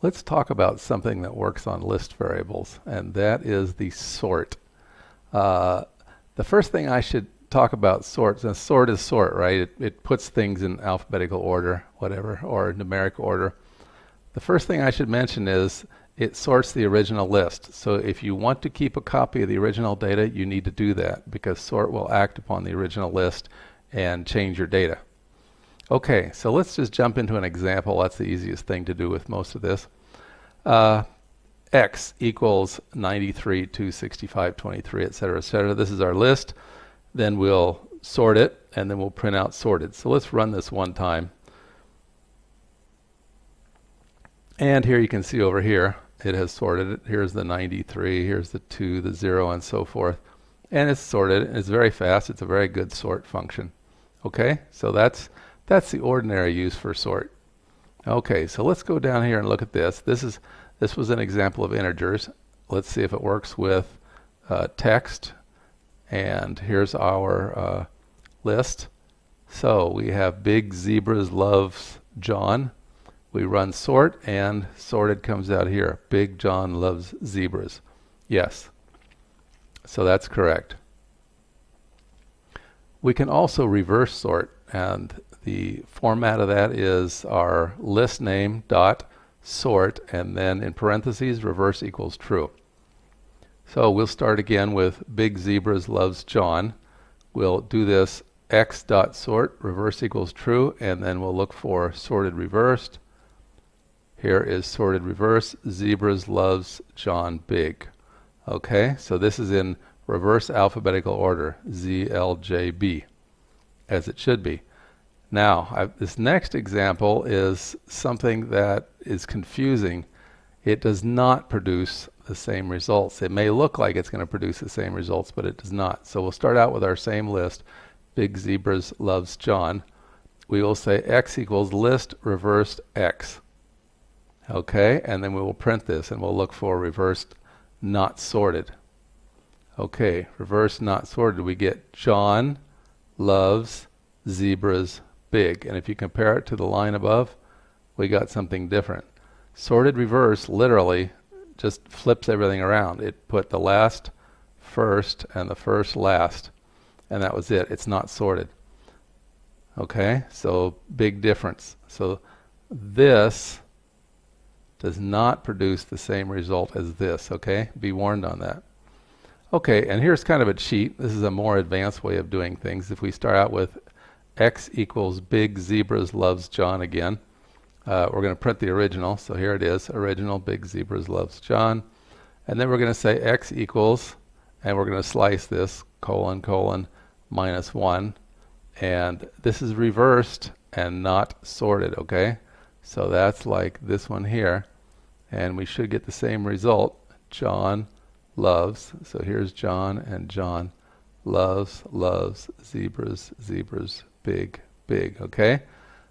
Let's talk about something that works on list variables, and that is the sort. Uh, the first thing I should talk about sorts, and sort is sort, right? It puts things in alphabetical order, whatever, or numeric order. The first thing I should mention is it sorts the original list. So if you want to keep a copy of the original data, you need to do that because sort will act upon the original list and change your data. Okay, so let's just jump into an example. That's the easiest thing to do with most of this. X equals 93, 265, 23, etc., etc. This is our list. Then we'll sort it, and then we'll print out sorted. So let's run this one time. And here you can see over here, it has sorted it. Here's the 93, here's the 2, the 0, and so forth. And it's sorted. It's very fast. It's a very good sort function. Okay, so that's the ordinary use for sort. Okay, so let's go down here and look at this. This was an example of integers. Let's see if it works with text. And here's our list. So we have Big Zebras loves John. We run sort, and sorted comes out here. Big John loves zebras. Yes, so that's correct. We can also reverse sort, and the format of that is our list name dot sort, and then in parentheses reverse equals true. So we'll start again with Big Zebras loves John. We'll do this x dot sort reverse equals true, and then we'll look for sorted reversed. Here is sorted reverse. Zebras loves John Big. Okay, so this is in reverse alphabetical order, ZLJB, as it should be. Now, this next example is something that is confusing. It does not produce the same results. It may look like it's going to produce the same results, but it does not. So we'll start out with our same list. Big Zebras loves John. We will say x equals list reversed x. Okay, and then we will print this, and we'll look for reversed not sorted. Okay, reverse not sorted. We get John loves zebras big. And if you compare it to the line above, we got something different. Sorted reverse literally just flips everything around. It put the last first and the first last, and that was it. It's not sorted. Okay, so big difference. So this does not produce the same result as this. Okay, be warned on that. Okay, and here's kind of a cheat. This is a more advanced way of doing things. If we start out with x equals Big Zebras loves John again, we're going to print the original. So here it is, original Big Zebras loves John. And then we're going to say x equals, and we're going to slice this, colon, colon, minus 1. And this is reversed and not sorted, okay? So that's like this one here. And we should get the same result. John loves, so here's John and John, loves zebras, zebras, big, big, okay?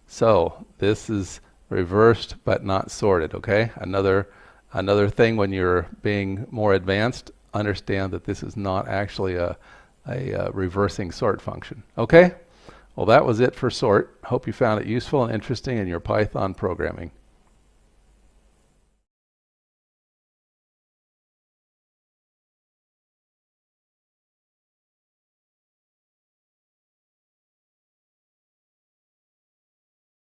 So this is reversed but not sorted, okay? Another thing when you're being more advanced, understand that this is not actually a reversing sort function, okay? Well, that was it for sort. Hope you found it useful and interesting in your Python programming.